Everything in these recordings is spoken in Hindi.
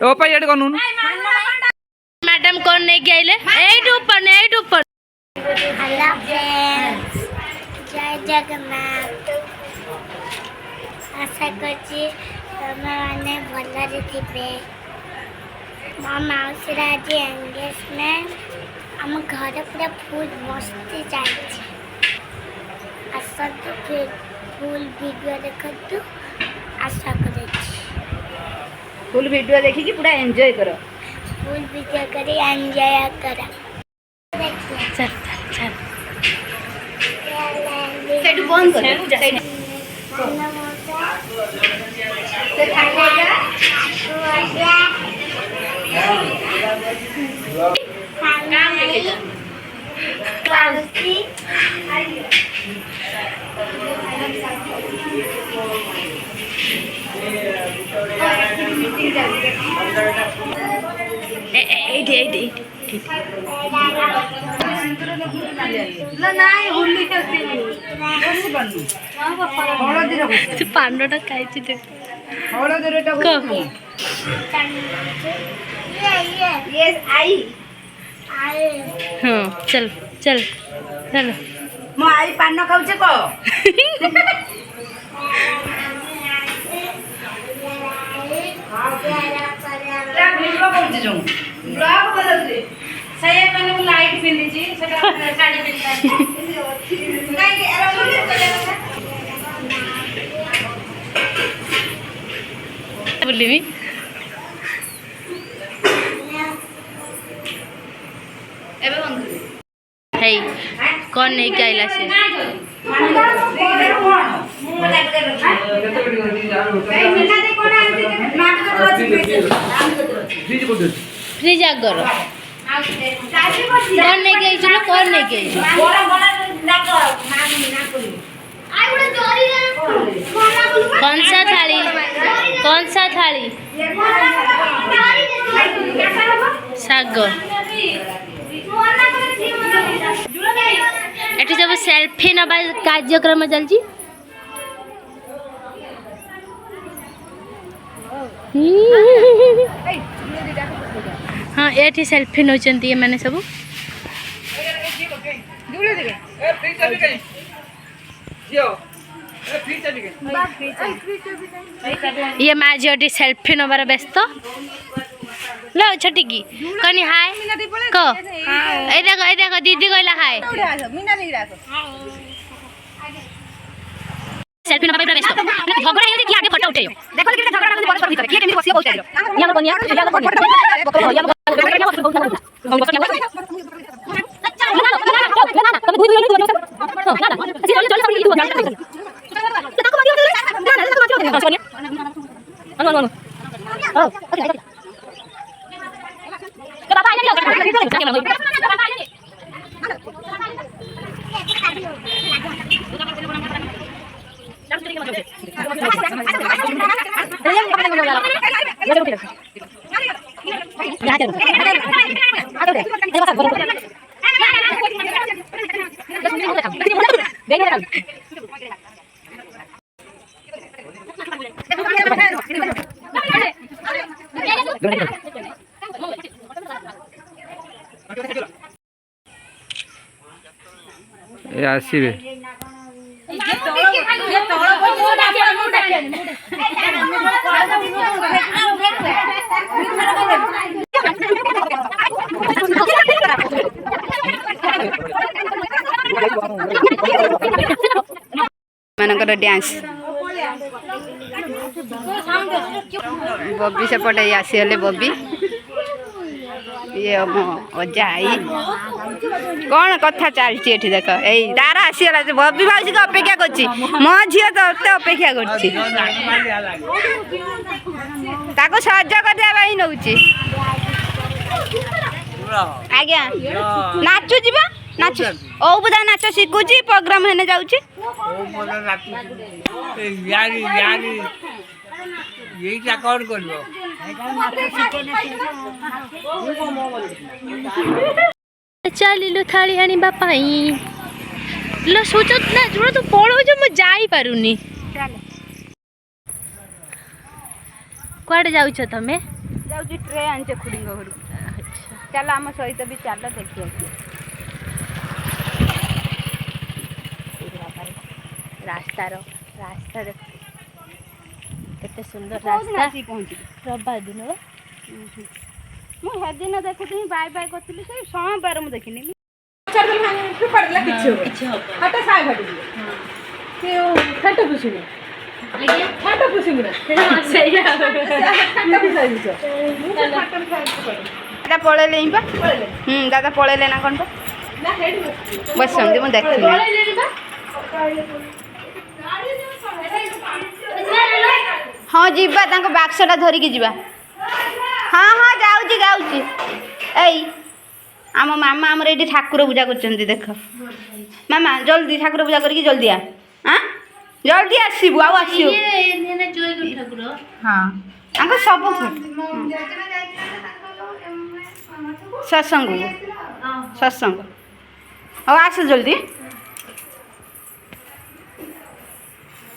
ओपा ये कौन मैडम कौन नहीं गए एट ऊपर हेलो फ्रेंड्स जय जगन्नाथ आशा करछि तमे माने भलरे थिबे मो माउसी आज एंगेजमेंट आम घर पूरा फुल मस्ती चलछि आसतु फिर फुल वीडियो देखतु आशा करछि फुल वीडियो देखिकी पूरा एंजॉय करो फुल वीडियो करी एंजॉय करा चल चल सेटू बंद कर पांडटा खाई हाँ चल चल चल मो आई पान खाऊचे को लाइट पिंदी बुलमी है कौन नहीं क्या आइला से फ्रिज आगर कौन नहीं गई चलो कौन नहीं गई कौन सा थाली साग एटी सब सेल्फी नबा कार्यक्रम चलती हाँ ये सेल्फी नौचंती ये मैंने सब ये माँ झीटी सेल्फी नबार व्यस्त लो छोटी की कनी हाय को ए देखो दीदी कहला हाय सेल्फी नबा पूरा व्यस्त झगड़ा हे कि आगे फोटो उठाइयो देखो कि झगड़ा करके परस्पर भीतर किए केमि बसियो बहुत आइलो यहाँ बनिया ये आसीबे मानकर डांस बब्बी सेपटे आसीगले बब्बी ये मो अजा आई कौन कथा चलती देख यही तार आसीगला बब्बी भाई को अपेक्षा कर मो झी तो अपेक्षा कर सज कर नौ आज्ञा नाचु जीवा नाच ओ बुधा नाच शिखुची प्रोग्राम हेने जाउची कौन करबो चलिलो थाली आनिबा पाई लो सोच ना जोड़ तो पड़ो जो मु जाई पारुनी कुआडे जाउछ तमे जाऊँगी ट्रे आंचे खुड़ी घर चल आम सहित भी चल देखी रास्तार रास्ता देख केते सुंदर रास्ता पहुँची रविवार दिन मुझे दिन देखुी बाय बाय करी से सोमवार मुझे देखनी दादा पलैले दादा पलैले ना कौन बस मुझे देखी हाँ जीवा बाक्सटा धरिकी जीवा हाँ हाँ जाऊँगी जाऊँगी एई आम मामा आमर ये ठाकुर पूजा कर देख मामा जल्दी ठाकुर पूजा करके जल्दी आ हाँ जल्दी आसबू आसबू हाँ आम सब सत्संग सत्संग हाँ आस जल्दी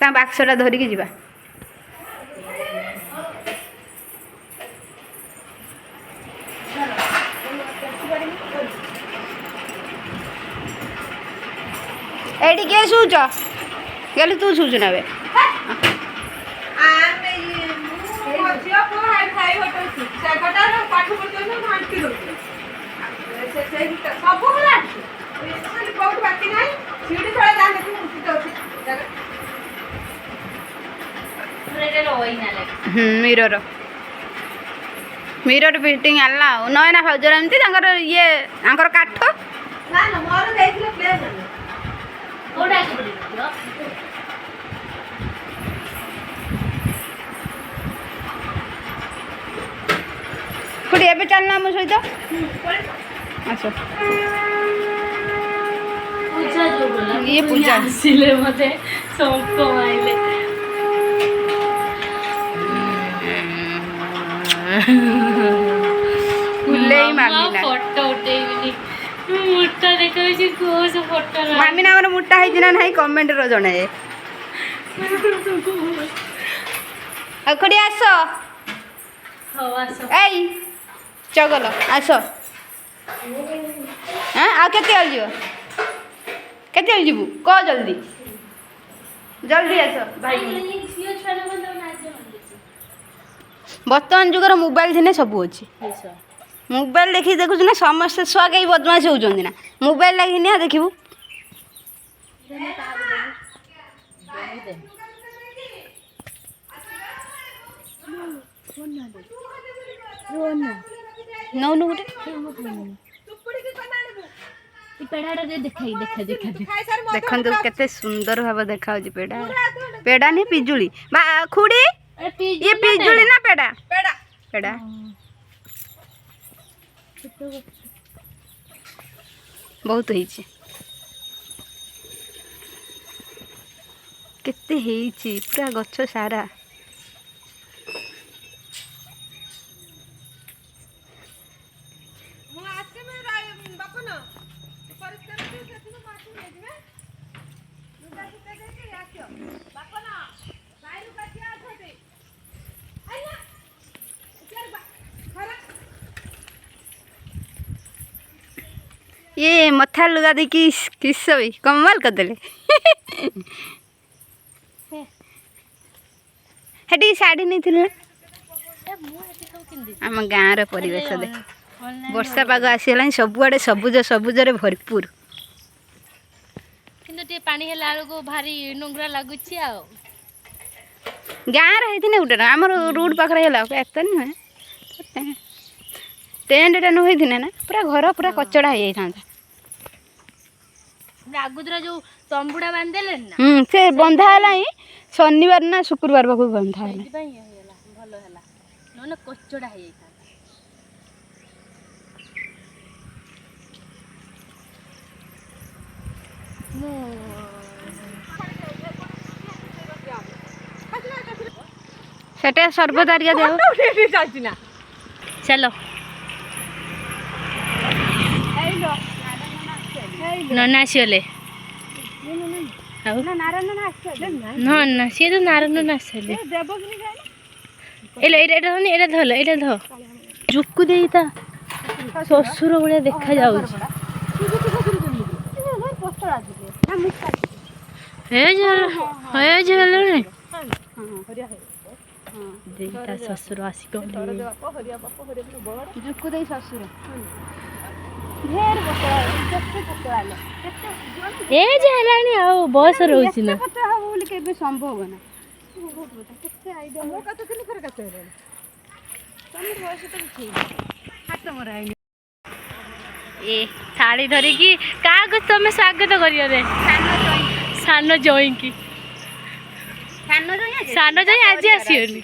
बाक्सटा धरिकी जीवा एटी किए शुच गली तू शुच ना मिरर मिरर फिटिंग आला नयना भाउजर एमती ये काठ खुड़ी एबे चलना मो सहित आस ये पूजा आसिले मते संको माइले फोटो उठेइबिनी मुट्टा देखाउछि कोस फोटो मामी ना हमर मुट्टा है ना नहीं कमेंट रो जणाए अखड़ी आस हो आसो एई चगल आस हां आ केते आल जीव केते आल जीवु क जल्दी जल्दी आस भाई झियो छाना बंद नाच बर्तमान जुगर मोबाइल थिने सब अच्छी मोबाइल देखी देखुच ना समस्त छुआ कई बदमाश होती ना मोबाइल लगी निया देखू नौनु गोटे देखु केते सुंदर भाव देखा पेड़ा पेड़ा नहीं पिजुली खुड़ी ये पिजुली ना पेड़ा पेड़ा बहुत होइछि केते हेइछि पूरा गछ सारा ये मथा लुगा देखी किस भी कमाल करदे हेटी साड़ी नहीं थी आम गाँव परिवेश देख वर्षा पाग आसीगला सबुआड़े सबुज सबुजरे भरपूर किंतु पानी हेला को भारी नोंगरा लगुच गाँव रही गोटे आम रोड पाखे एत नुहे टेंट टे नुई ना पूरा घर पूरा कचड़ा हो जाता आगुदरा जो तंबुड़ा बांधेले ना से बंधा है शनिवार ना शुक्रवार पाक बंधा है भल है ना कचड़ा हो सेटा सर्वदारिया दे चलो नना आसीगले ना ना सी तो नारायण आसले ଏଇଟା ଏଇଟା ଏଇଟା ଧନି ଏଇଟା ଧଲ ଏଇଟା ଧ ଜୁକୁ ଦେଇ ତା ଶ୍ୱଶୁର ଭଳିଆ ଦେଖାଯାଉଛି। ହେଲାଣି ତା ଶ୍ୱଶୁର ଆସିକି ଜୁକୁ ଦେଇ ଶ୍ୱଶୁର ଏଜ୍ ହେଲାଣି ଆଉ ବୟସ ରହୁଛି ନା। ବୋଲି କେବେ ସମ୍ଭବ ନା। ଏ ଥାଳି ଧରିକି କାହାକୁ ତମେ ସ୍ୱାଗତ କରିବ ରେ? ସାନ ଜଇଁକି। ସାନ ଜଇଁ ଆଜି ଆସିବନି।